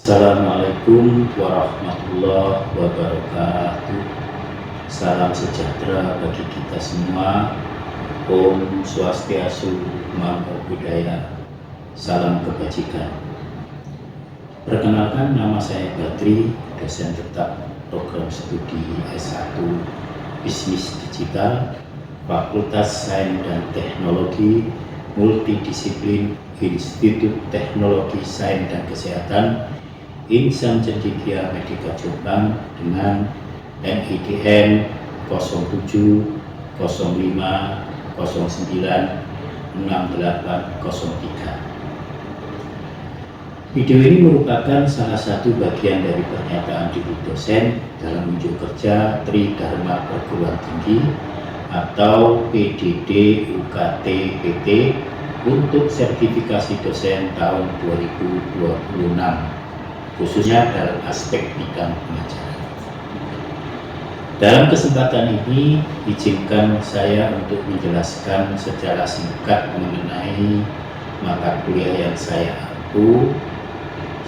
Assalamualaikum warahmatullahi wabarakatuh. Salam sejahtera bagi kita semua. Om Swastiastu, Namo Buddhaya. Salam kebajikan. Perkenalkan, nama saya Badri, dosen tetap program studi S1 Bisnis Digital, Fakultas Sains dan Teknologi Multidisiplin Institut Teknologi Sains dan Kesehatan Insan Cendekia Medika Jombang dengan NIDN 07 05 09 6803. Video ini merupakan salah satu bagian dari pernyataan diri dosen dalam unjuk kerja Tridharma Perguruan Tinggi atau PDD UKT PT untuk sertifikasi dosen tahun 2026, khususnya dalam aspek bidang pengajaran. Dalam kesempatan ini, izinkan saya untuk menjelaskan secara singkat mengenai mata kuliah yang saya ampu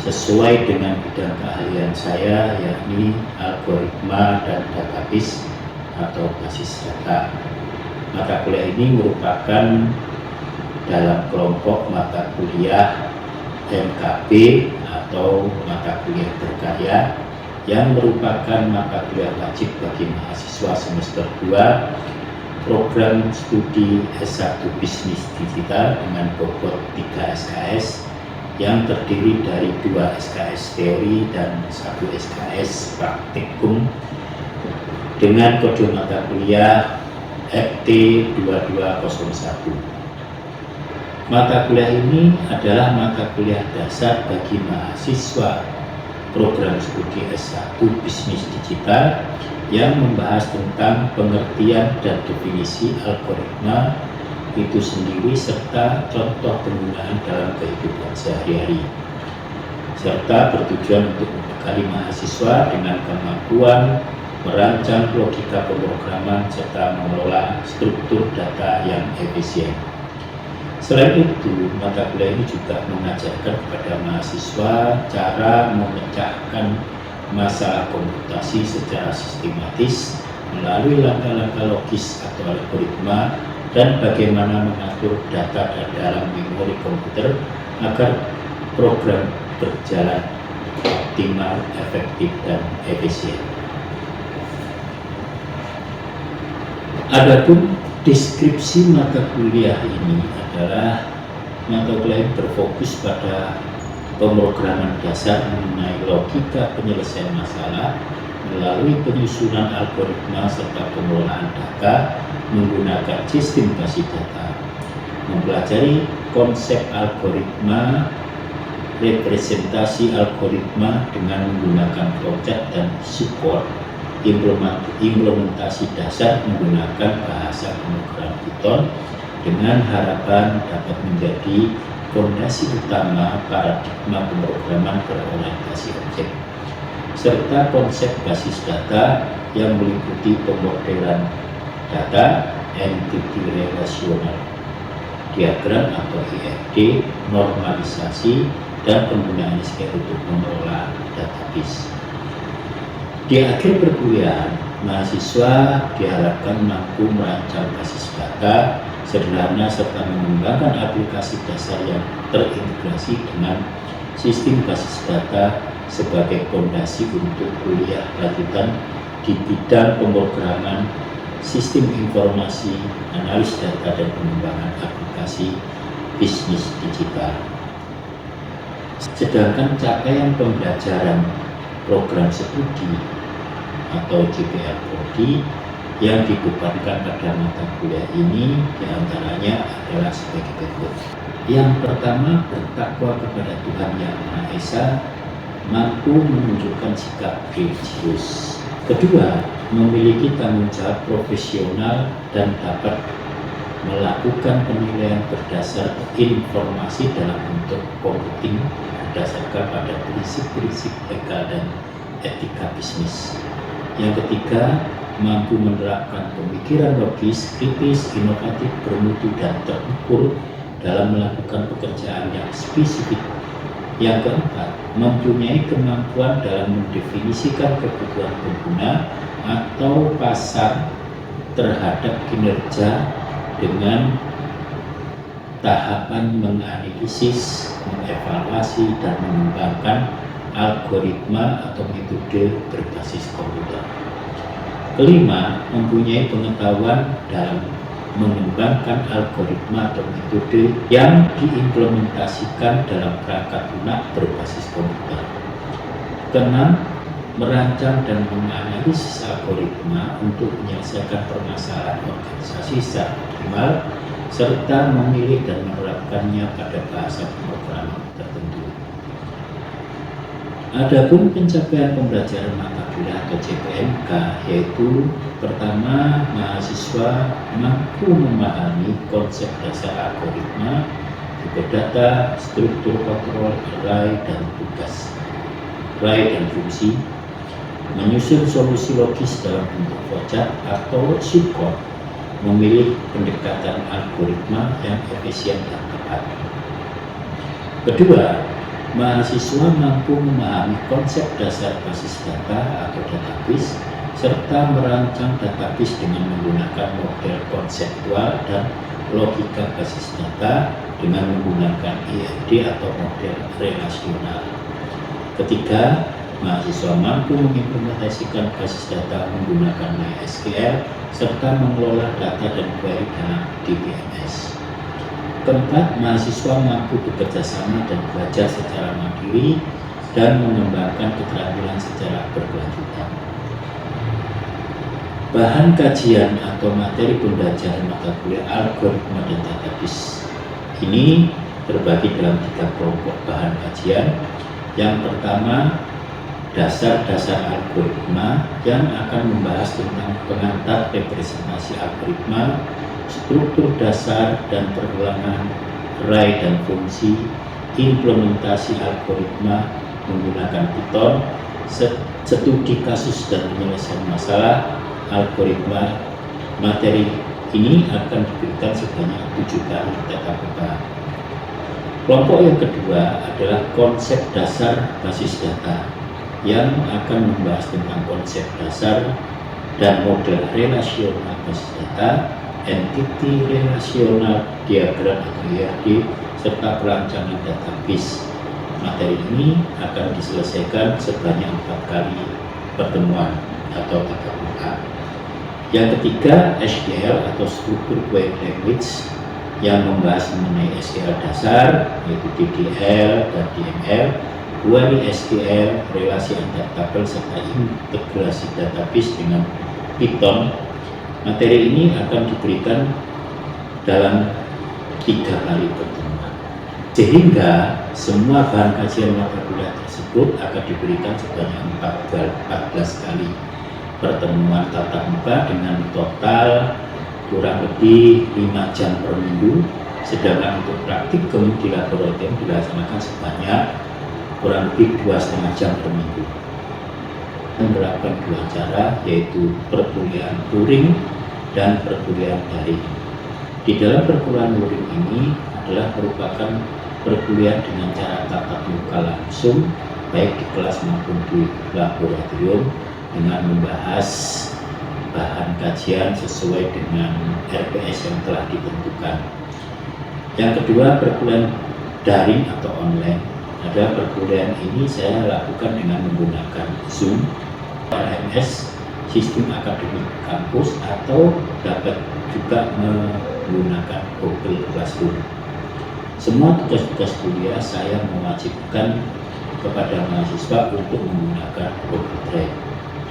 sesuai dengan bidang keahlian saya, yakni algoritma dan database atau basis data. Mata kuliah ini merupakan dalam kelompok mata kuliah MKB atau mata kuliah berkarya yang merupakan mata kuliah wajib bagi mahasiswa semester 2 program studi S1 Bisnis Digital dengan bobot 3 SKS yang terdiri dari 2 SKS teori dan 1 SKS praktikum dengan kode mata kuliah FT 2201. Mata kuliah ini adalah mata kuliah dasar bagi mahasiswa program studi S1 Bisnis Digital yang membahas tentang pengertian dan definisi algoritma itu sendiri serta contoh penggunaan dalam kehidupan sehari-hari, serta bertujuan untuk membekali mahasiswa dengan kemampuan merancang logika pemrograman serta mengelola struktur data yang efisien. Selain itu, mata kuliah ini juga mengajarkan kepada mahasiswa cara memecahkan masalah komputasi secara sistematis melalui langkah-langkah logis atau algoritma dan bagaimana mengatur data dalam memori komputer agar program berjalan optimal, efektif, dan efisien. Adapun deskripsi mata kuliah ini adalah mata kuliah yang berfokus pada pemrograman dasar mengenai logika penyelesaian masalah melalui penyusunan algoritma serta pengelolaan data menggunakan sistem basis data, mempelajari konsep algoritma, representasi algoritma dengan menggunakan flowchart dan support implementasi dasar menggunakan bahasa pemrograman Python dengan harapan dapat menjadi fondasi utama paradigma pemrograman berorientasi objek, serta konsep basis data yang meliputi pemodelan data, entity relational diagram atau ERD, normalisasi, dan penggunaan SQL untuk mengelola database. Di akhir perkuliahan, mahasiswa diharapkan mampu merancang basis data sederhana serta mengembangkan aplikasi dasar yang terintegrasi dengan sistem basis data sebagai fondasi untuk kuliah lanjutan di bidang pemrograman, sistem informasi, analis data, dan pengembangan aplikasi bisnis digital. Sedangkan capaian pembelajaran program studi atau JPL Prodi yang dibebankan pada mata kuliah ini diantaranya adalah sebagai berikut. Yang pertama, bertakwa kepada Tuhan Yang Maha Esa, mampu menunjukkan sikap religius. Kedua, memiliki tanggung jawab profesional dan dapat melakukan penilaian berdasar informasi dalam bentuk komputing berdasarkan pada prinsip-prinsip legal dan etika bisnis. Yang ketiga, mampu menerapkan pemikiran logis, kritis, inovatif, bermutu, dan terukur dalam melakukan pekerjaan yang spesifik. Yang keempat, mempunyai kemampuan dalam mendefinisikan kebutuhan pengguna atau pasar terhadap kinerja dengan tahapan menganalisis, mengevaluasi, dan mengembangkan algoritma atau metode berbasis komputer. Kelima, mempunyai pengetahuan dalam mengembangkan algoritma atau metode yang diimplementasikan dalam perangkat lunak berbasis komputer. Keenam, merancang dan menganalisis algoritma untuk menyelesaikan permasalahan organisasi secara optimal, serta memilih dan menerapkannya pada bahasa pemrograman tertentu. Adapun pencapaian pembelajaran mata kuliah atau CPMK, yaitu pertama, mahasiswa mampu memahami konsep dasar algoritma, tipe data, struktur kontrol, array dan fungsi, menyusun solusi logis dalam bentuk flowchart atau subcode, memilih pendekatan algoritma yang efisien dan tepat. Kedua, mahasiswa mampu memahami konsep dasar basis data atau database, serta merancang database dengan menggunakan model konseptual dan logika basis data dengan menggunakan ERD atau model relasional. Ketiga, mahasiswa mampu mengimplementasikan basis data menggunakan MySQL serta mengelola data dan query dalam DBMS. Keempat, mahasiswa mampu bekerja sama dan belajar secara mandiri dan mengembangkan keterampilan secara berkelanjutan. Bahan kajian atau materi pembelajaran mata kuliah algoritma dan database ini terbagi dalam 3 kelompok bahan kajian. Yang pertama, dasar-dasar algoritma yang akan membahas tentang pengantar representasi algoritma, struktur dasar dan perulangan array dan fungsi, implementasi algoritma menggunakan Python, studi kasus dan penyelesaian masalah algoritma. Materi ini akan diberikan sebanyak 7 kali tatap muka. Kelompok yang kedua adalah konsep dasar basis data yang akan membahas tentang konsep dasar dan model relasional basis data, entity relasional diagram atau ERD, serta perancangan database. Materi ini akan diselesaikan sebanyak 4 kali pertemuan atau tatap muka. Yang ketiga, SQL atau struktur query language yang membahas mengenai SQL dasar, yaitu DDL dan DML, query SQL, relasi antar tabel, serta integrasi database dengan Python. Materi ini akan diberikan dalam 3 kali pertemuan, sehingga semua bahan kajian mata kuliah tersebut akan diberikan sebanyak 14 kali pertemuan tatap muka dengan total kurang lebih 5 jam per minggu. Sedangkan untuk praktikum di laboratorium dilaksanakan sebanyak kurang lebih 2,5 jam per minggu. Menerapkan 2 cara, yaitu perkuliahan luring dan perkuliahan daring. Di dalam perkuliahan luring ini adalah merupakan perkuliahan dengan cara tatap muka langsung, baik di kelas maupun di laboratorium, dengan membahas bahan kajian sesuai dengan RPS yang telah ditentukan. Yang kedua, perkuliahan daring atau online. Ada perkuliahan ini saya lakukan dengan menggunakan Zoom, RMS, sistem akademik kampus, atau dapat juga menggunakan Google Classroom. Semua tugas-tugas kuliah saya mewajibkan kepada mahasiswa untuk menggunakan Google Drive.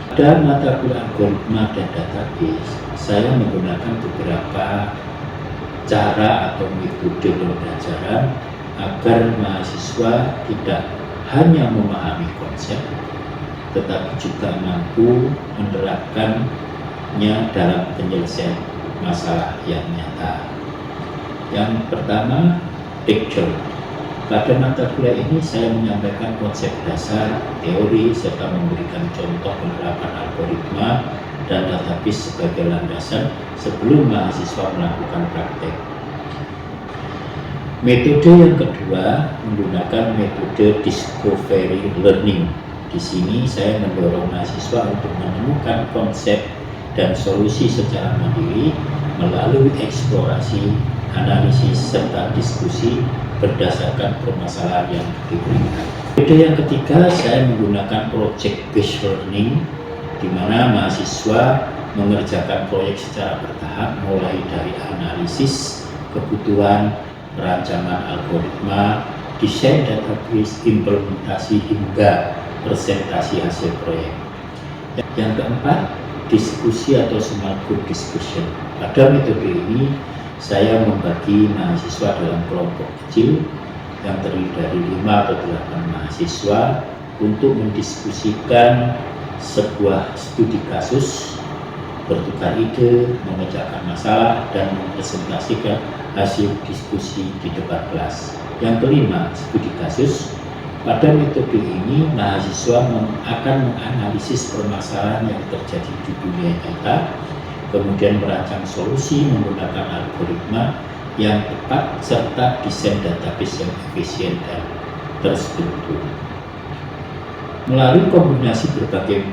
Pada mata kuliah algoritma dan database, saya menggunakan beberapa cara atau metode pembelajaran agar mahasiswa tidak hanya memahami konsep, tetapi juga mampu menerapkannya dalam penyelesaian masalah yang nyata. Yang pertama, picture. Pada mata kuliah ini saya menyampaikan konsep dasar, teori, serta memberikan contoh penerapan algoritma dan database sebagai landasan sebelum mahasiswa melakukan praktek. Metode yang kedua menggunakan metode discovery learning. Di sini saya mendorong mahasiswa untuk menemukan konsep dan solusi secara mandiri melalui eksplorasi, analisis, serta diskusi berdasarkan permasalahan yang diberikan. Metode yang ketiga, saya menggunakan project based learning, di mana mahasiswa mengerjakan proyek secara bertahap mulai dari analisis kebutuhan, perancangan algoritma, desain database, implementasi hingga presentasi hasil proyek. Yang keempat, diskusi atau small group discussion. Pada metode ini saya membagi mahasiswa dalam kelompok kecil yang terdiri dari 5 atau 8 mahasiswa untuk mendiskusikan sebuah studi kasus, bertukar ide, memecahkan masalah, dan mempresentasikan hasil diskusi di depan kelas. Yang kelima, studi kasus. Pada metode ini, mahasiswa akan menganalisis permasalahan yang terjadi di dunia nyata, kemudian merancang solusi menggunakan algoritma yang tepat, serta desain database yang efisien dan terstruktur. Melalui kombinasi berbagai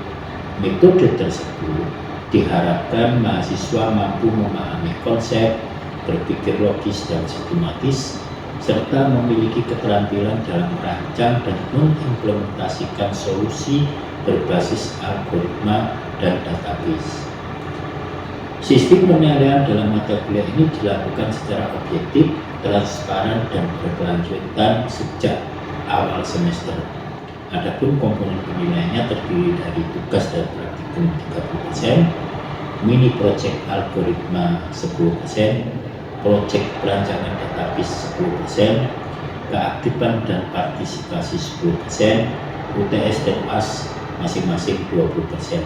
metode tersebut, diharapkan mahasiswa mampu memahami konsep, berpikir logis dan sistematis, serta memiliki keterampilan dalam merancang dan mengimplementasikan solusi berbasis algoritma dan database. Sistem penilaian dalam mata kuliah ini dilakukan secara objektif, transparan, dan berkelanjutan sejak awal semester. Adapun komponen penilaiannya terdiri dari tugas dan praktikum 30%, mini project algoritma 10%, project perancangan database 10%, keaktifan dan partisipasi 10%, UTS dan UAS masing-masing 20%.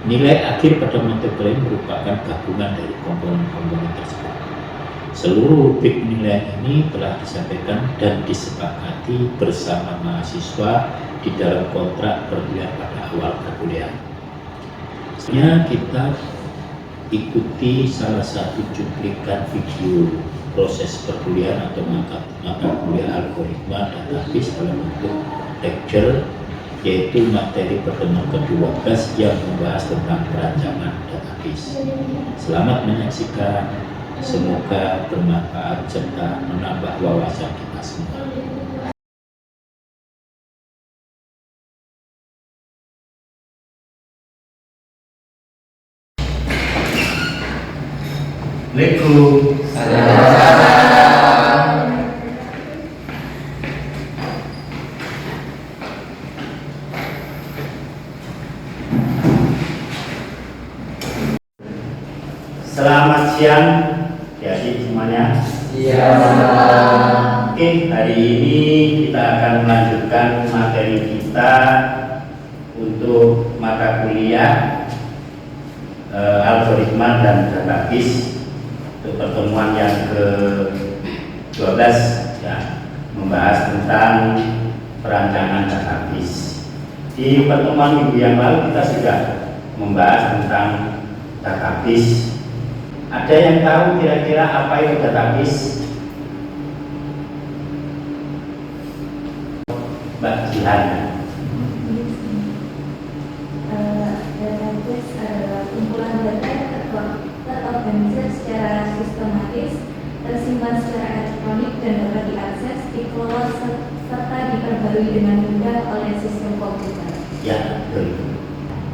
Nilai akhir pada mata kuliah merupakan gabungan dari komponen-komponen tersebut. Seluruh rubrik penilaian ini telah disampaikan dan disepakati bersama mahasiswa di dalam kontrak perkuliahan pada awal perkuliahan. Selanjutnya kita ikuti salah satu cuplikan video proses perkuliahan atau mata kuliah algoritma database dalam bentuk lecture, yaitu materi pertemuan ke-12 yang membahas tentang perancangan database. Selamat menyaksikan, semoga bermanfaat serta menambah wawasan kita semua. Assalamualaikum. Selamat siang, adik semuanya. Siang. Oke, hari ini kita akan melanjutkan materi kita untuk mata kuliah algoritma dan database untuk pertemuan yang ke-12 ya, membahas tentang perancangan database. Di pertemuan minggu yang lalu kita sudah membahas tentang database. Ada yang tahu kira-kira apa itu database? Mbak Jihan. Database adalah kumpulan data yang terorganisir secara sistematis, tersimpan secara elektronik dan dapat diakses, dikelola serta diperbarui dengan mudah oleh sistem komputer. Ya, betul.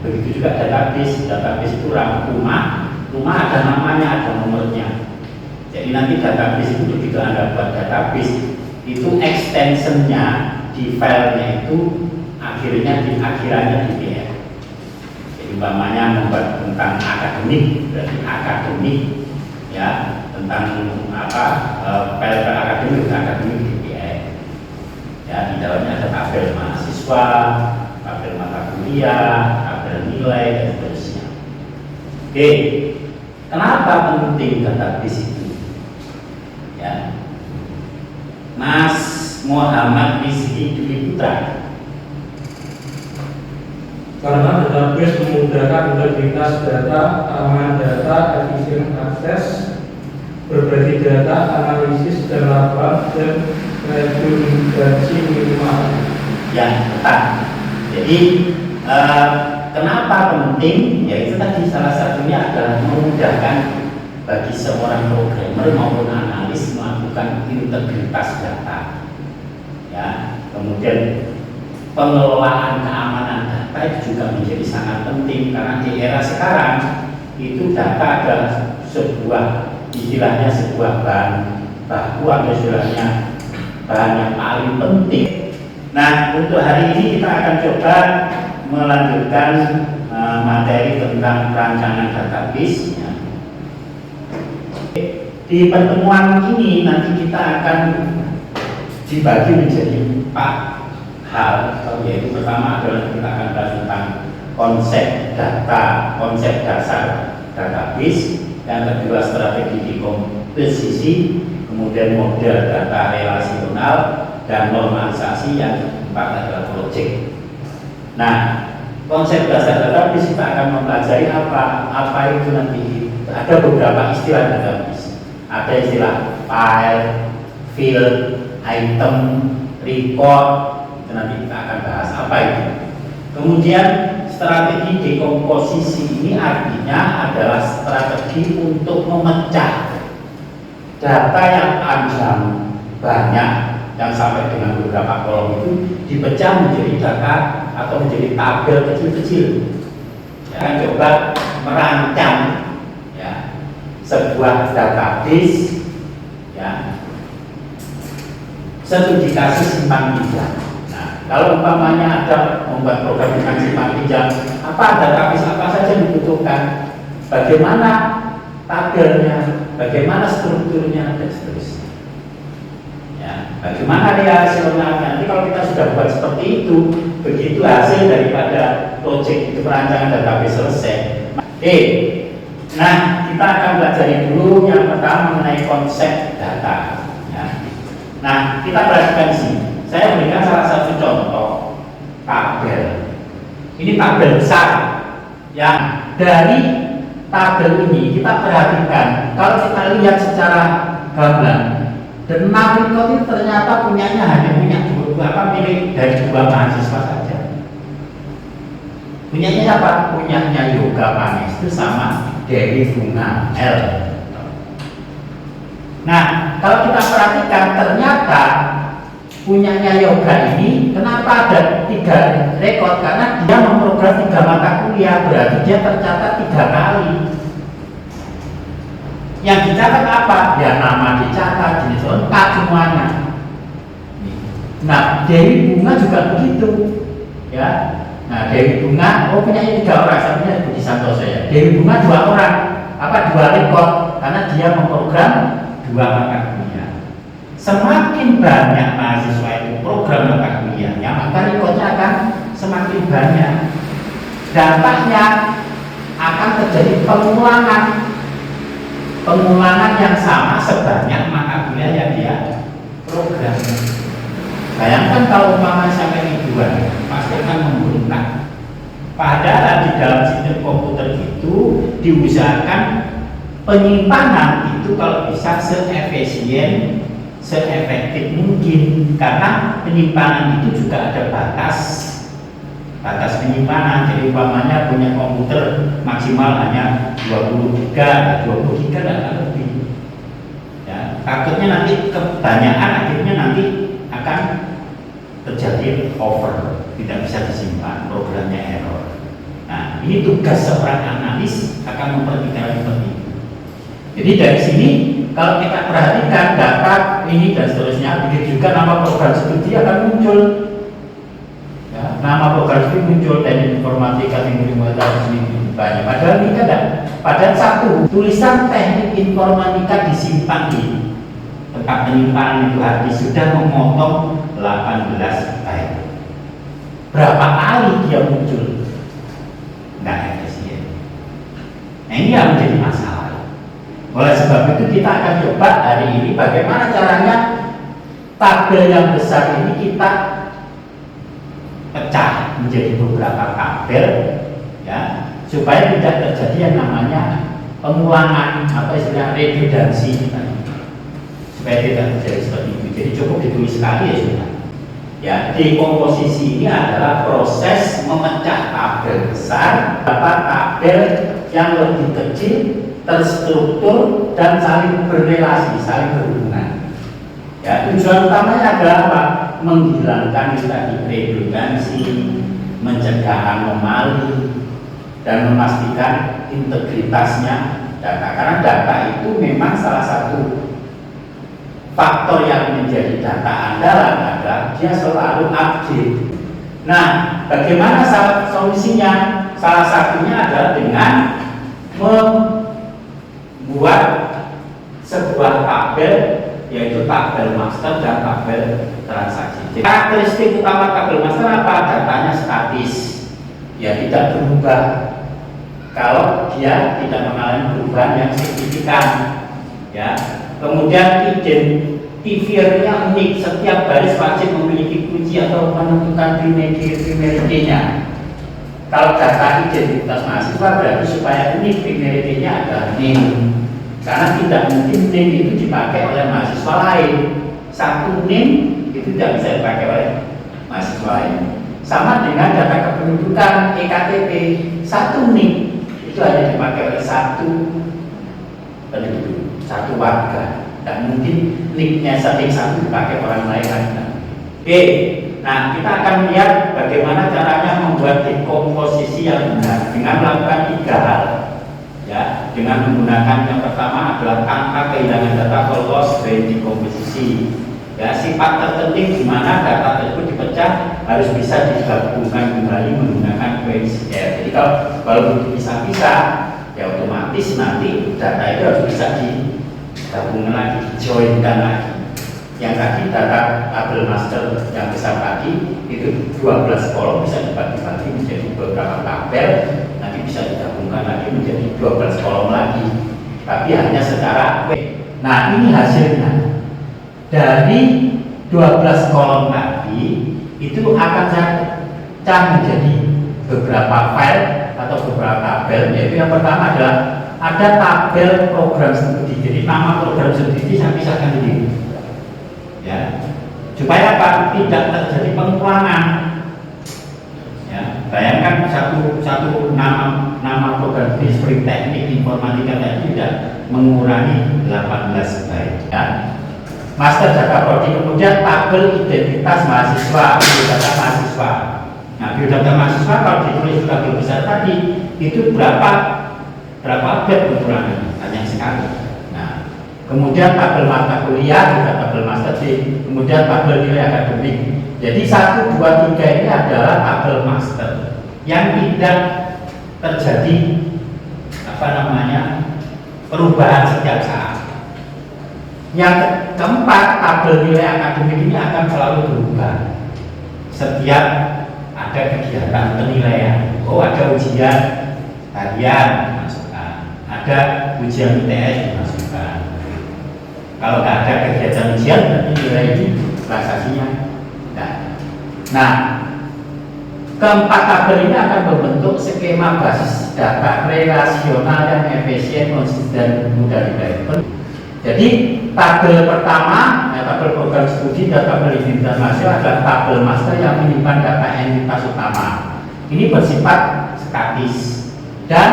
Begitu juga database. Database itu rumah ada namanya, ada nomornya. Jadi nanti database itu begitu Anda buat database, itu extensionnya di filenya itu akhirannya PDF. Jadi umpamanya membuat tentang akademik, berarti akademik ya, tentang apa PLP akademik DPR. Ya, di dalamnya ada tabel mahasiswa, tabel mata kuliah, tabel nilai dan seterusnya. Oke, kenapa penting database itu? Ya, Mas Muhammad Rizky Dwi Putra. Karena database memudahkan integritas data, aman data, efisien akses, berbagi data, analisis dan laporan, dan redundansi minimal. Ya, tepat. Jadi kenapa penting? Ya itu tadi salah satunya adalah memudahkan bagi seorang programmer maupun analis melakukan integritas data. Ya, kemudian pengelolaan keamanan data itu juga menjadi sangat penting karena di era sekarang itu data adalah sebuah istilahnya sebuah bahan baku atau istilahnya bahan yang paling penting. Nah, untuk hari ini kita akan coba melanjutkan materi tentang perancangan database. Ya. Di pertemuan ini nanti kita akan dibagi menjadi 4 hal, yaitu pertama adalah kita akan bahas tentang konsep data, konsep dasar database, yang kedua strategi dekomposisi, kemudian model data relasional dan normalisasi, yang keempat adalah project. Nah, konsep dasar database kita akan mempelajari apa itu nanti. Ada beberapa istilah database. Ada istilah file, field, item, record. Itu nanti kita akan bahas apa itu. Kemudian strategi dekomposisi ini artinya adalah strategi untuk memecah data yang panjang banyak yang sampai dengan beberapa kolom itu dipecah menjadi data atau menjadi tabel kecil-kecil. Ya, akan coba merancang ya sebuah database ya studi kasus simpan pinjam. Nah, kalau umpamanya ada membuat program tentang simpan pinjam, apa database apa saja yang dibutuhkan, bagaimana tabelnya, bagaimana strukturnya dan seterusnya. Bagaimana hasilnya? Nanti kalau kita sudah buat seperti itu, begitu hasil daripada project itu perancangan database selesai. Nah kita akan belajar dulu yang pertama mengenai konsep data. Ya. Nah kita perhatikan di sini. Saya berikan salah satu contoh tabel. Ini tabel besar. Yang dari tabel ini kita perhatikan. Kalau kita lihat secara gamblang. Dan Mariko itu ternyata punyanya hanya punya milik dari 2 mahasiswa saja. Punyanya siapa? Punyanya Yoga Pangestu sama Dewi Bunga L. Nah, kalau kita perhatikan ternyata punyanya Yoga ini kenapa ada 3 rekor? Karena dia memprogram 3 mata kuliah, berarti dia tercatat 3 kali. Yang dicatat apa? Ya nama dicatat, jenis lengkap semuanya. Nah, Dewi Bunga juga begitu, ya. Nah, Dewi Bunga, punya 3 orang, satunya Budi Santoso ya. Dewi Bunga 2 orang, 2 rekor, karena dia memprogram 2 mata kuliah. Semakin banyak mahasiswa itu program mata kuliahnya, maka rekornya akan semakin banyak. Dampaknya akan terjadi pengulangan yang sama sebanyak mata kuliah yang dia program. Bayangkan kalau umpama sampai ribuan, pasti akan membengkak. Padahal di dalam sistem komputer itu diusahakan penyimpanan itu kalau bisa seefisien, seefektif mungkin, karena penyimpanan itu juga ada batas penyimpanan. Jadi umpamanya punya komputer maksimal hanya 20 GB, 20 GB dan lebih. Ya, takutnya nanti kebanyakan akhirnya nanti akan terjadi over, tidak bisa disimpan, programnya error. Nah, ini tugas seorang analis akan memperhatikan seperti itu. Jadi dari sini kalau kita perhatikan data ini dan seterusnya, begitu juga nama program studi akan muncul. Nama program itu muncul, teknik informatika, teknik pengetahuan, IPA-nya. Padahal ini ada. Padahal satu tulisan teknik informatika disimpan di tempat penyimpanan itu hard disk sudah memotong 18 byte. Berapa kali dia muncul? Nggak efisien. Nah, ini yang menjadi masalah. Oleh sebab itu kita akan coba hari ini bagaimana caranya tabel yang besar ini kita pecah menjadi beberapa tabel, ya, supaya tidak terjadi yang namanya pengulangan atau istilah redundansi, supaya tidak terjadi seperti itu. Jadi cukup ditulis sekali ya sudah. Ya, dekomposisi ini adalah proses memecah tabel besar dapat tabel yang lebih kecil, terstruktur dan saling berrelasi, saling berhubungan. Ya, tujuan utamanya adalah apa? Menghilangkan tadi redundansi, mencegah anomali, dan memastikan integritasnya data. Karena data itu memang salah satu faktor yang menjadi data andalan adalah dia selalu update. Nah, bagaimana solusinya? Salah satunya adalah dengan membuat sebuah tabel, yaitu tabel master dan tabel transaksi. Jadi, karakteristik utama tabel master apa? Datanya statis, ya tidak berubah. Kalau dia tidak mengalami perubahan yang signifikan, ya. Kemudian identifiernya unik, setiap baris wajib memiliki kunci atau menentukan primary key-nya. Kalau data identitas mahasiswa berarti supaya unik primary key-nya adalah name. Karena tidak mungkin name itu dipakai oleh mahasiswa lain. Satu name itu tidak bisa dipakai oleh mahasiswa lain. Sama dengan data kependudukan EKTP, satu NIK itu hanya dipakai oleh satu penduduk, satu warga. Dan mungkin NIK-nya satu dipakai orang lain lagi. Oke, nah kita akan lihat bagaimana caranya membuat dekomposisi yang benar dengan melakukan 3 hal. Ya, dengan menggunakan yang pertama adalah tanpa kehilangan data loss by dekomposisi. Ya, sifat terpenting di mana data tersebut dipecah harus bisa digabungkan kembali menggunakan coincidence. Jadi kalau bisa-bisa, ya otomatis nanti data itu harus bisa digabungkan lagi, dijoinkan lagi. Yang tadi data tabel master yang besar tadi itu 12 kolom bisa dibagi-bagi menjadi beberapa tabel, nanti bisa digabungkan lagi menjadi 12 kolom lagi, tapi hanya secara web. Nah, ini hasilnya. Dari 12 kolom tadi itu akan saya pecah menjadi beberapa file atau beberapa tabel, yaitu yang pertama adalah ada tabel program studi. Jadi nama program studi saya pisahkan ini, ya, supaya apa? Tidak terjadi pengulangan. Ya, bayangkan satu nama program studi seperti teknik informatika tadi tidak mengurangi 18 byte. Ya. Master data prodi, kemudian tabel identitas mahasiswa, biodata mahasiswa. Nah, biodata mahasiswa kalau ditulis tabel besar tadi itu berapa bed ukurannya? Hanya sekali. Nah, kemudian tabel mata kuliah, juga tabel master D, kemudian tabel nilai akademik. Jadi 1, 2, 3 ini adalah tabel master yang tidak terjadi perubahan setiap saat. Yang keempat, tabel nilai akademik ini akan selalu berubah setiap ada kegiatan penilaian. Oh, ada ujian harian dimasukkan, ada ujian ITS dimasukkan. Kalau nggak ada kegiatan ujian, berarti nilai ini transaksinya. Nah, keempat tabel ini akan membentuk skema basis data relasional yang efisien, konsisten, dan mudah didapat. Jadi tabel pertama, tabel program studi dan tabel identitas mahasiswa adalah tabel master yang menyimpan data entitas utama. Ini bersifat statis dan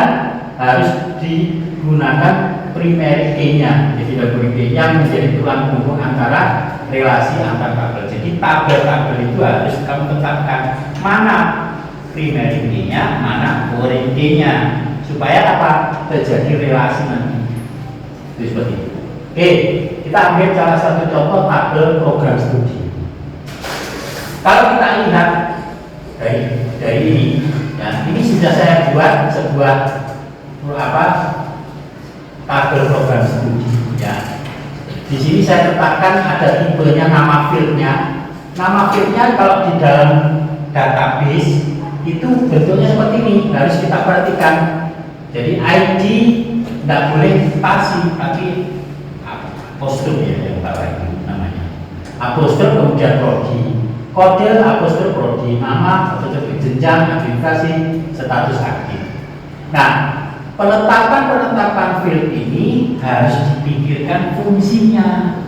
harus digunakan primary key-nya. Jadi primary key-nya menjadi tulang punggung antara relasi antar tabel. Jadi tabel-tabel itu harus kamu tetapkan mana primary key-nya, mana foreign key-nya, supaya apa? Terjadi relasi nanti. Itu seperti itu. Oke, kita ambil salah satu contoh tabel program studi. Kalau kita lihat dari ini, Nah, ini sudah saya buat sebuah tabel program studi. Ya. Di sini saya tetapkan ada tipenya, nama fieldnya. Nama fieldnya kalau di dalam database itu bentuknya seperti ini, harus kita perhatikan. Jadi ID tidak boleh spasi, tapi apostrof ya yang bawah itu namanya. Apostrof kemudian prodi, kode apostrof prodi, nama apostrof jenjang, administrasi, status aktif. Nah, penetapan field ini harus dipikirkan fungsinya.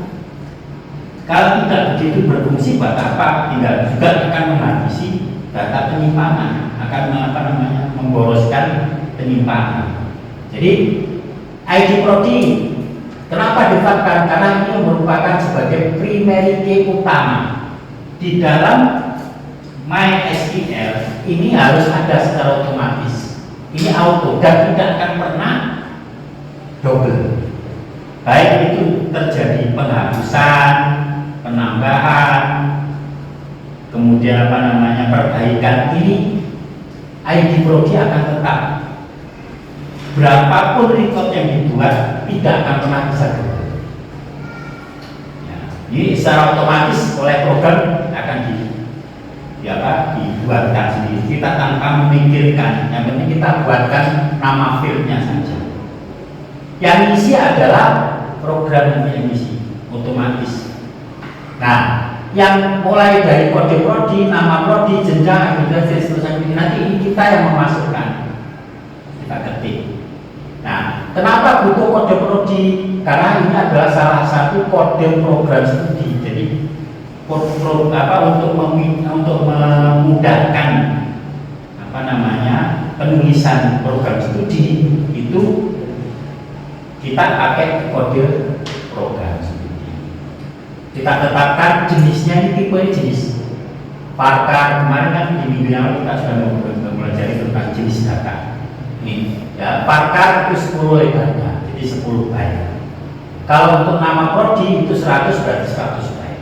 Kalau tidak begitu berfungsi buat apa? Tinggal juga akan menghabisi data penyimpangan, akan memboroskan penyimpangan. Jadi ID prodi kenapa ditetapkan? Karena ini merupakan sebagai primary key utama di dalam MySQL. Ini harus ada secara otomatis. Ini auto dan tidak akan pernah double. Baik itu terjadi penghapusan, penambahan, kemudian perbaikan, ini ID prodi akan tetap. Berapapun record yang dibuat tidak akan pernah bisa double. Ya, ini secara otomatis oleh program akan dibuatkan sendiri. Kita tanpa memikirkan, yang penting kita buatkan nama fieldnya saja. Yang isi adalah program yang isi otomatis. Nah, yang mulai dari kode prodi, nama prodi, jenjang, administrasi, seterusnya nanti ini kita yang memasukkan, kita ketik. Nah, kenapa butuh kode prodi? Karena ini adalah salah satu kode program studi. Jadi untuk memudahkan penulisan program studi itu kita pakai kode program studi. Kita tetapkan jenisnya, ini tipe jenis Parkar. Kemarin kan di minggu yang lalu kita sudah belajar tentang jenis data. Ini ya, Parkar itu 10 lebarnya, jadi 10 byte. Kalau untuk nama prodi itu 100 berarti 100 byte.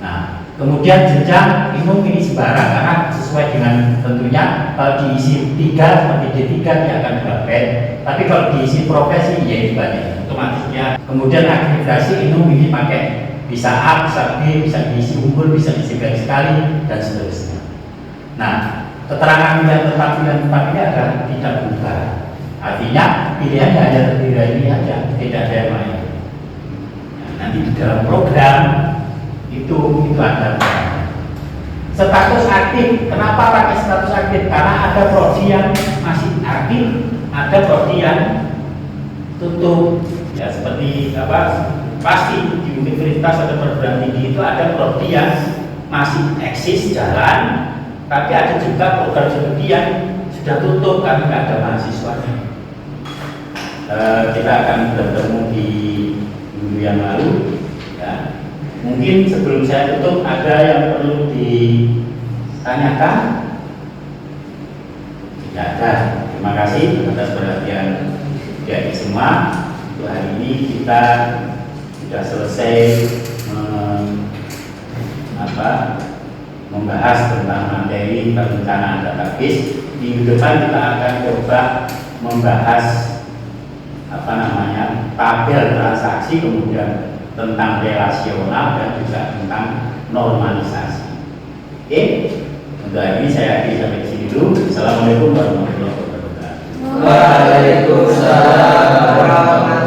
Nah, kemudian jenjang ini sembarang karena sesuai dengan tentunya kalau diisi 3 seperti D3 dia akan 2 byte. Tapi kalau diisi profesi ya itu banyak otomatisnya. Kemudian administrasi ini pakai bisa A, bisa B, bisa diisi unggul, bisa diisi banyak sekali dan seterusnya. Nah, keterangan pilihan tempat ini adalah tidak berubah. Artinya pilihannya hanya terdiri dari ini saja, tidak ada yang lain. Nah, nanti di dalam program itu ada status aktif. Kenapa pakai status aktif? Karena ada prodi yang masih aktif, ada prodi yang tutup. Ya seperti pasti di universitas atau perguruan tinggi itu ada prodi yang masih eksis jalan, tapi ada juga program studi yang sudah tutup karena nggak ada mahasiswanya. Kita akan bertemu di minggu yang lalu. Ya. Mungkin sebelum saya tutup ada yang perlu ditanyakan? Tidak ada. Terima kasih atas perhatian dari semua. Untuk hari ini kita sudah selesai membahas tentang materi perencanaan database. Minggu depan kita akan coba membahas tabel transaksi, kemudian tentang relasional dan juga tentang normalisasi. Oke, untuk hari ini saya akhiri sampai di sini dulu. Assalamualaikum warahmatullahi wabarakatuh. Waalaikumsalam warahmatullahi wabarakatuh.